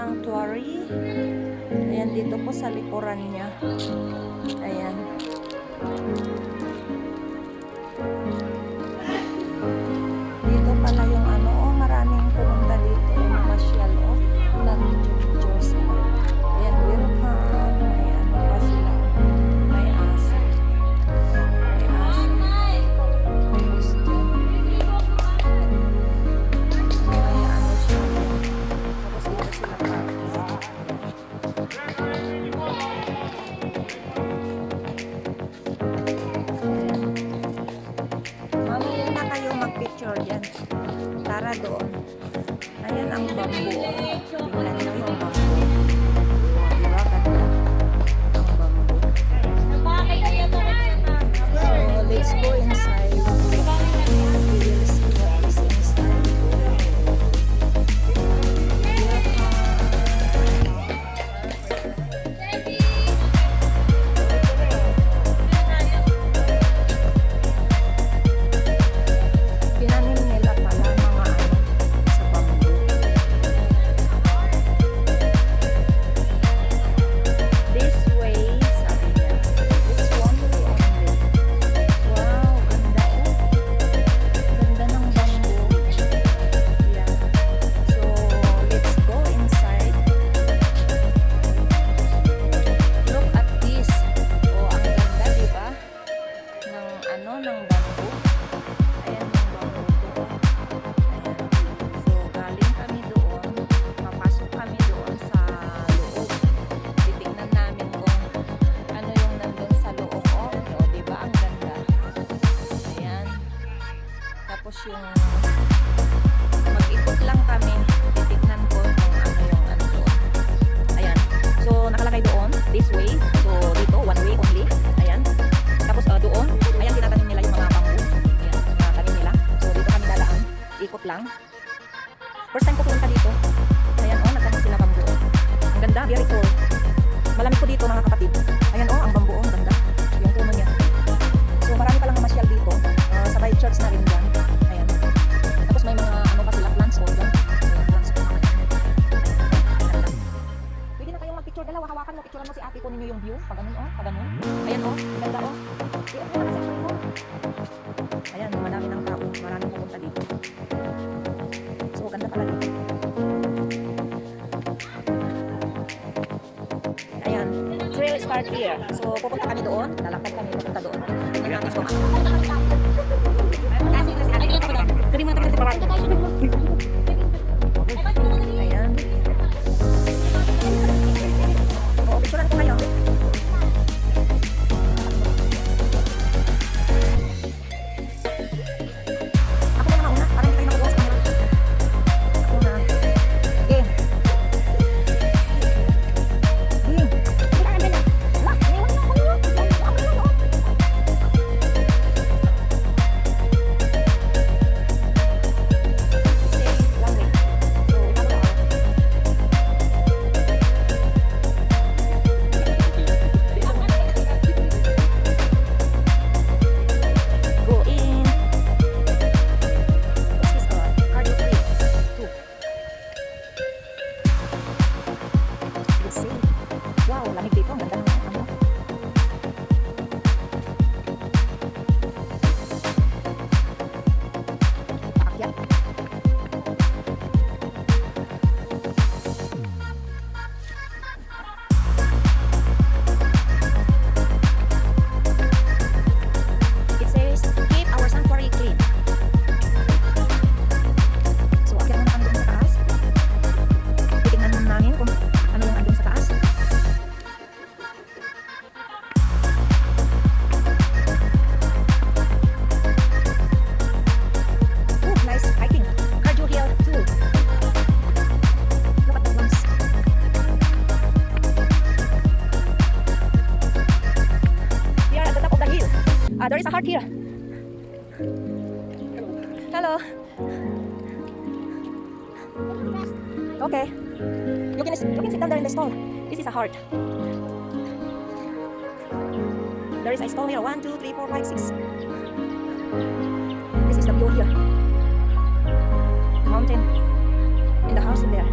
sanctuary. Ayan, dito po sa likuran niya. Ayan. Dito pala yung ano, oh, maraming pumunta dito. Mamasyal, oh. Nag-video sila. Ayan, welcome. May ano pa sila. May asa. May asa. Tapos dyan. May ano siya. Tapos dito sila parking. Mamili na kayo mag-picture dyan. Tara doon. Ayan ang bamboo. Tingnan nyo yung bamboo. Diba? Ganda. Ang bamboo. So, let's go inside. We will see what is inside. Pinanim nila pala mga ano sa bamboo. This way, sabi niya. It's one way only. Wow, ganda oh. Ganda ng bamboo. Yeah. So, let's go inside. Look at this. Oh, ang ganda, diba? Ng ano, ng bamboo. Ayan yung bamboo doon. Ayan. So, galing kami doon. Papasok kami doon sa loob. Titignan namin kung ano yung nandun sa loob. Oh, no, diba? Ang ganda. Ayan. Tapos yung mag-ikot lang kami. Titignan ko kung ano yung andun. Ayan. So, nakalagay doon. This way. So, dito, one way only. Ayan. Tapos, doon. Ayan, tinatanim nila yung mga bamboo. Ayan, tinatanim nila. So, dito kami dadaan. Ikot lang. First time ko pumunta dito. Ayan, oh, nagtanim sila bamboo. Ang ganda, very cool. Malamig ko dito, mga kapatid. Ayan, oh, ang bamboo, ang ganda. Yung puno niya. So, marami palang mamasyal dito. Sabay church na rin dyan. Ayan. Tapos may mga, ano pa sila, plants, oh, dyan. Ayan, plants po naman. Ganda. Pwede na kayong mag-picture. Dalawa, hawakan mo, picturean mo si ate. Kunin nyo yung view. Pag ganun, oh, pag ganun. Ayan, oh, ang ganda, oh. Ayan, marami ng tao. Maraming pupunta dito. So, ganda pala dito. Ayan, trail start here. So, pupunta kami doon. Lalakad kami, pupunta doon. Tingnan natin kung ayan. Oo, picturean ko ngayon. Ako na mauna, para hindi tayo makuha sa kanila. Ako na. Okay. Go in. What's this called? Cardio 3. 2. Let's see. Wow, lamig dito. Ang ganda ng ano. Paakyat. It says, keep our sanctuary clean. So, akyat muna kami doon sa taas. Titignan namin kung ano yung andun sa taas. Oh, nice hiking. Cardio Hill 2. Look at the ones. We are at the top of the hill. There is a heart here. Hello. Okay. You can sit down there in the stall. This is a heart. There is a stall here. 1, 2, 3, 4, 5, 6. This is the view here. The mountain. And the house in there.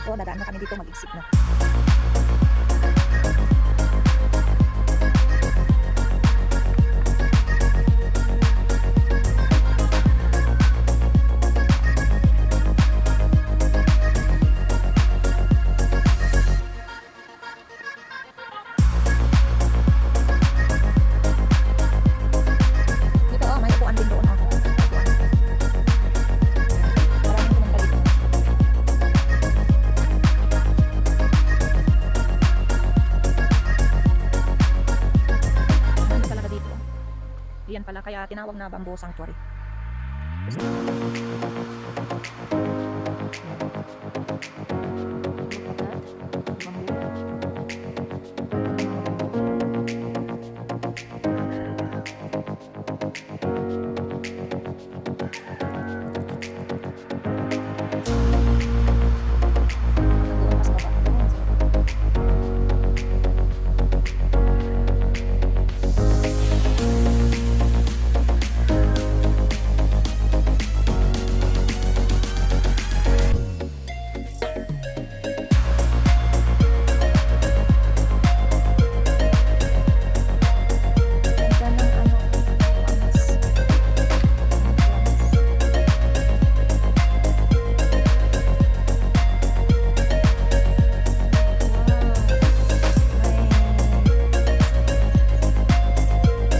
dito, dadaan na kami dito, mag-exit na. Dito may upuan din doon. Upuan. Maraming pumunta dito. Ano talaga dito? Diyan pala kaya tinawag na Bamboo Sanctuary. Doon mas baba. Ganda ng ano, plants.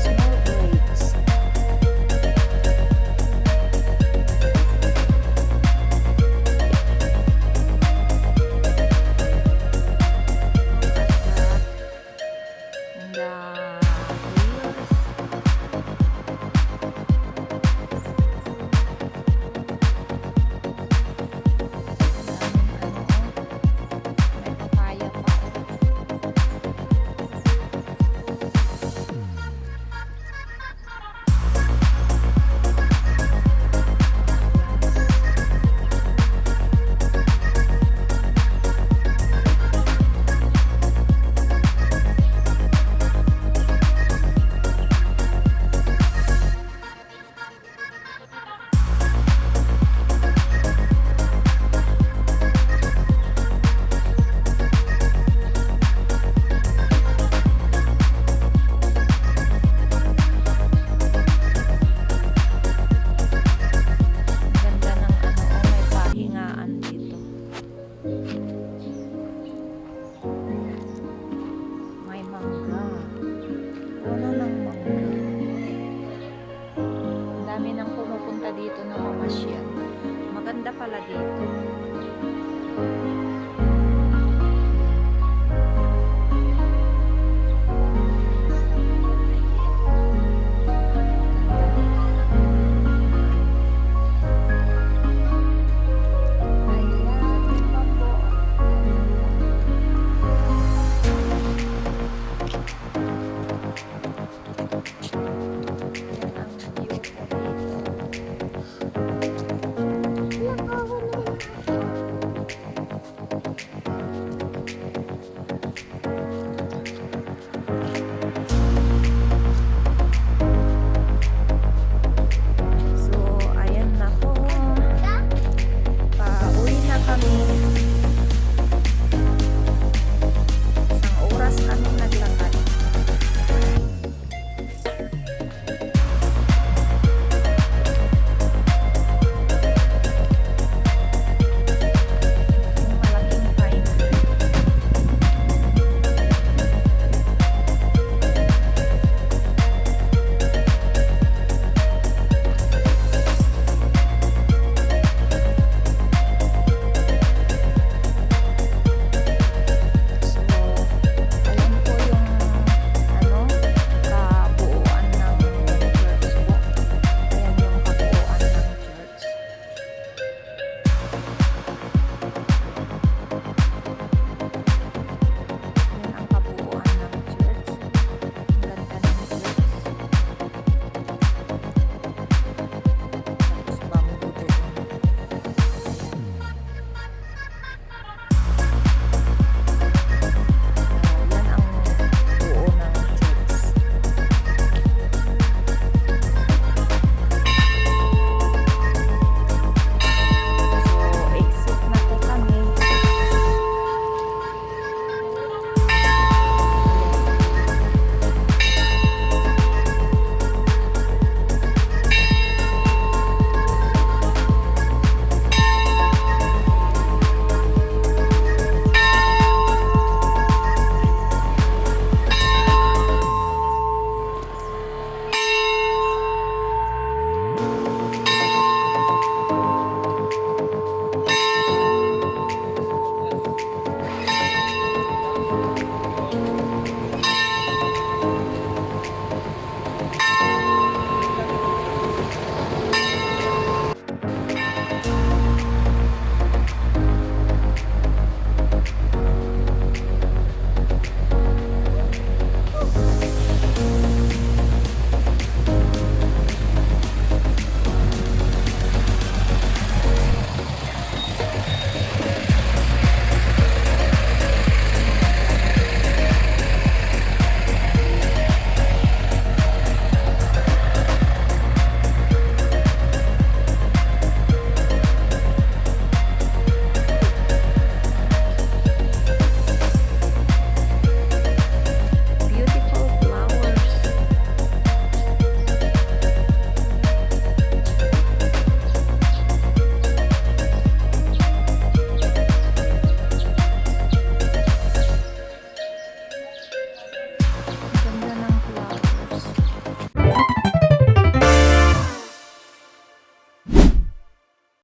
Small grapes. And the wheels. May papaya pa. Ganda ng ano, may pahingaan dito. May mangga. Puno ng mangga. Ang dami nang pumupunta dito na mamasyal. Maganda pala dito.